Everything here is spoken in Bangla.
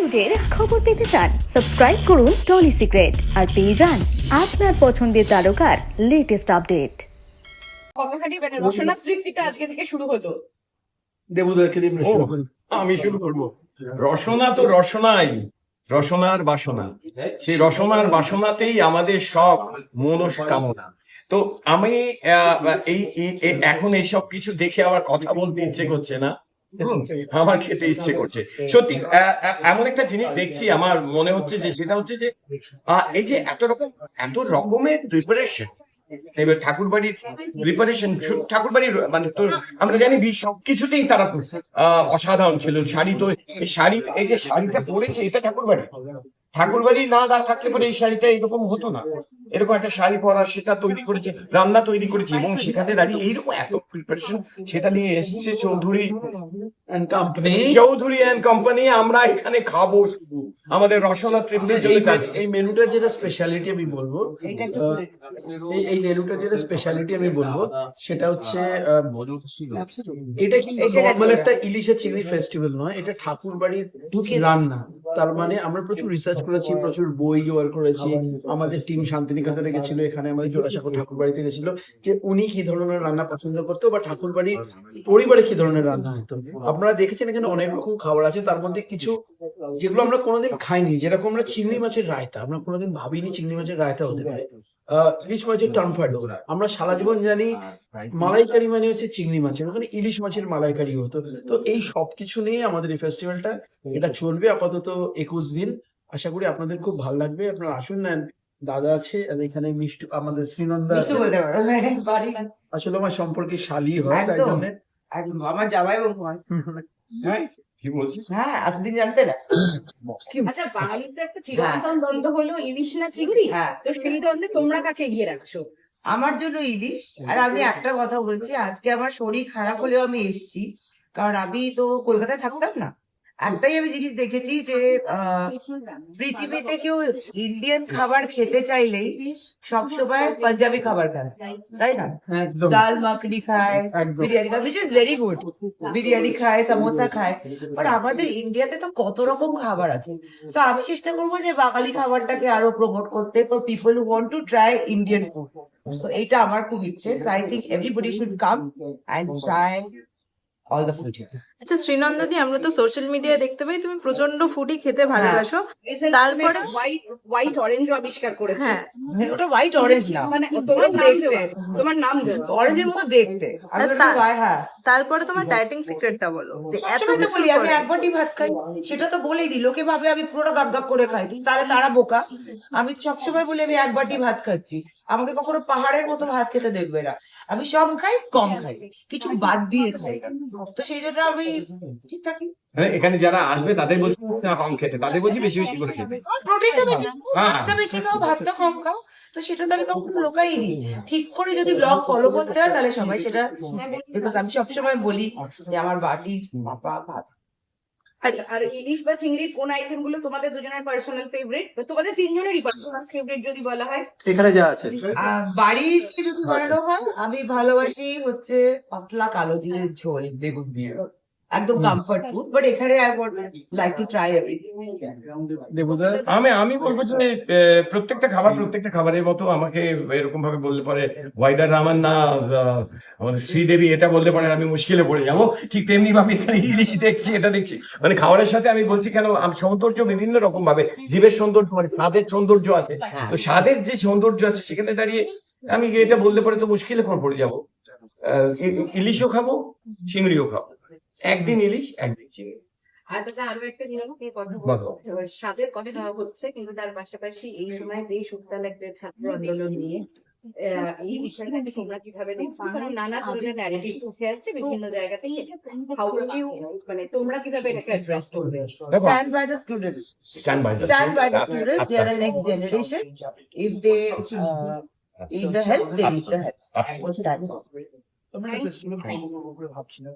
টলিউডের খবর পেতে চান সাবস্ক্রাইব করুন টলি সিক্রেট আর পেয়ে যান আপনার পছন্দের তারকার লেটেস্ট আপডেট। কতখানি মানে রসনা তৃপ্তিটা আজকে থেকে শুরু হলো। দেবুদাকে দিয়ে আমরা শুরু করি। আমি শুরু করব। রসনা তো রসনাই, রসনার বাসনা, সেই রসনার বাসনাতেই আমাদের সব মনস্কামনা। তো আমি এখন এইসব কিছু দেখে আমার কথা বলতে ইচ্ছে করছে না, আমার খেতে ইচ্ছে করছে। সত্যি এমন একটা জিনিস দেখছি, আমার মনে হচ্ছে যে সেটা হচ্ছে যে এই যে এত রকমের প্রিপারেশন, এবার ঠাকুর বাড়ির প্রিপারেশন, ঠাকুর বাড়ির মানে তো আমরা জানি সবকিছুতেই তারা অসাধারণ ছিল। শাড়ি তো এই যে শাড়িটা পরেছে এটা ঠাকুর বাড়ি না থাকলে পরে এই শাড়িটা এরকম হতো না। এরকম একটা শাড়ি পরা, সেটা তৈরি করেছে, রান্না তৈরি করেছে, এবং সেখানে দাঁড়িয়ে এইরকম এত প্রিপারেশন সেটা নিয়ে এসছে চৌধুরী অ্যান্ড কোম্পানি। আমরা এখানে খাবো শুধু আমাদের রসনা তৃপ্তির জন্য। এই মেনুটার যেটা স্পেশালিটি আমি বলবো, এই মেনুটার যেটা স্পেশালিটি আমি বলবো সেটা হচ্ছে এটা কিন্তু নর্মাল একটা ইলিশের চিংড়ি ফেস্টিভ্যাল নয়, এটা ঠাকুর বাড়ির রান্না। তার মানে আমরা প্রচুর রিসার্চ করেছি, প্রচুর বই জোগাড় করেছি। আমাদের টিম শান্তিনিকেতনে গেছিল, এখানে আমাদের জোড়াসাঁকো ঠাকুর বাড়িতে গেছিল, যে উনি কি ধরনের রান্না পছন্দ করতো বা ঠাকুর বাড়ির পরিবারে কি ধরনের রান্না হতো। আপনারা দেখেছেন এখানে অনেক রকম খাবার আছে, তার মধ্যে কিছু যেগুলো আমরা কোনোদিন খাইনি, যেরকম আমরা চিংড়ি মাছের রায়তা, আমরা কোনোদিন ভাবিনি চিংড়ি মাছের রায়তা হতে পারে। ইলিশ মাছের টানফাডো, আমরা সারা জীবন জানি মালাইকারি মানে হচ্ছে চিংড়ি মাছের, ওখানে ইলিশ মাছের মালাইকারি হতো। তো এই সবকিছু নিয়ে আমাদের এই ফেস্টিভ্যালটা এটা চলবে আপাতত 21 দিন। আশা করি আপনাদের খুব ভালো লাগবে। আপনারা আসুন না, দাদা আছে আর এখানে মিষ্টি, আমাদের শ্রীনন্দা আসলে আমার সম্পর্কে শালি হয়, তাই জন্য আমার জামাই বাবু হয়। কি বলছিস? হ্যাঁ, এতদিন জানতে না। আচ্ছা, বাঙালির তো একটা চিরন্তন দ্বন্দ্ব হলো ইলিশ না চিংড়ি। তো সেই দ্বন্দ্বে তোমরা কাকে এগিয়ে রাখছো? আমার জন্য ইলিশ। আর আমি একটা কথা বলছি, আজকে আমার শরীর খারাপ হলেও আমি এসেছি, কারণ আমি তো কলকাতায় থাকতাম না। একটাই আমি জিনিস দেখেছি যে পৃথিবীতে কেউ ইন্ডিয়ান খাবার খেতে চাইলেই সবসময় পাঞ্জাবি খাবার খায়, তাই না? ডাল মাখনি খায়, বিরিয়ানি খায়, which is very good, biryani খায়, সামোসা খায়। বাট আমাদের ইন্ডিয়াতে তো কত রকম খাবার আছে। তো আমি চেষ্টা করবো যে বাঙালি খাবারটাকে আরো প্রমোট করতে, for people who want to try Indian food. তো এইটা আমার খুব ইচ্ছে। So I think everybody should come and try all the food. আচ্ছা শ্রীনন্দাদি, আমরা তো সোশ্যাল মিডিয়ায় দেখতে পাই তুমি প্রচন্ড ফুডি খেতে ভালোবাসো। তারপরে হোয়াইট অরেঞ্জ আবিষ্কার করেছে। হ্যাঁ, ওটা হোয়াইট অরেঞ্জ না, মানে তোমার দেখতে, তোমার নাম দেবো অরেঞ্জের মতো দেখতে। আমি ওটা হ্যাঁ। তারপরে তোমার ডায়েটিং সিক্রেটটা বলো, যে এত সবসময় তো কিছু বলি আমি করে। এক বাটি ভাত খাই, সেটা তো বলেই দিই। লোকে ভাবে আমি পুরোটা গাগ গাগ করে খাই, তাহলে তারা বোকা। আমি সবসময় বলি আমি এক বাটি ভাত খাচ্ছি, আমাকে কখনো পাহাড়ের মতো ভাত খেতে দেখবে না। আমি সব খাই, কম খাই, কিছু বাদ দিয়ে খাই। তো সেই জন্য আমি ঠিক থাকি। এখানে যারা আসবে তাদের বলছি না কম খেতে, তাদের বলছি বেশি বেশি করে খেতে। প্রোটিনটা বেশি, মাছটা বেশি খাও, ভাতটা কম খাও। তো সেটা তো আমি কখনো লোকাইনি। ঠিক করে যদি ব্লগ ফলো করতে হয় তাহলে সবাই সেটা, বিকজ আমি সবসময় বলি যে আমার বাটির মাপা ভাত। আচ্ছা, আর ইলিশ বা চিংড়ির কোন আইটেম গুলো তোমাদের দুজনের পার্সোনাল ফেভারিট? তোমাদের তিনজনেরই পার্সোনাল ফেভারিট যদি বলা হয়। এখানে যা আছে বাড়িতে যদি বানানো হয়, আমি ভালোবাসি হচ্ছে পাতলা কালো জিরের ঝোল বেগুন দিয়ে, একদম কমফর্ট ফুড। বাট এখানে I want like to try everything. Debuda, আমি বলবো যে প্রত্যেকটা খাবারের মতো আমাকে এরকম ভাবে বললে পরে ওয়াইদার রামান না আমাদের শ্রীদেবী এটা বললে পরে আমি মুশকিলে পড়ে যাবো। ঠিক তেমনি ভাবে এখানে ইলিশ দেখছি, এটা দেখছি, মানে খাবারের সাথে আমি বলছি কেন সৌন্দর্য বিভিন্ন রকম ভাবে, জীবের সৌন্দর্য মানে স্বাদের সৌন্দর্য আছে। তো স্বাদের যে সৌন্দর্য আছে সেখানে দাঁড়িয়ে আমি এটা বললে পরে তো মুশকিলে পড়ে যাবো। ইলিশও খাবো, চিংড়িও খাবো, একদিন ইলিশ একদিন চিংড়ি। আর তাছাড়া আরো একটা জিনিস নিয়ে কথা বলবো, স্বাদের কথা হচ্ছে, কিন্তু তার পাশাপাশি এই সময় দেশ উত্তাল একটা ছাত্র আন্দোলন নিয়ে এই বিষয়টাকে তোমরা কিভাবে দেখছো? কারণ নানা ধরনের ন্যারেটিভ উঠে আসছে বিভিন্ন জায়গা থেকে। হাউ উইল ইউ, মানে তোমরা কিভাবে এটাকে অ্যাড্রেস করবে? Stand by the students. Stand by the students. They are the next generation. If they need the help, they need the help. That's all. আমরা একটা ফেস্টিভ্যাল ভাবছি না।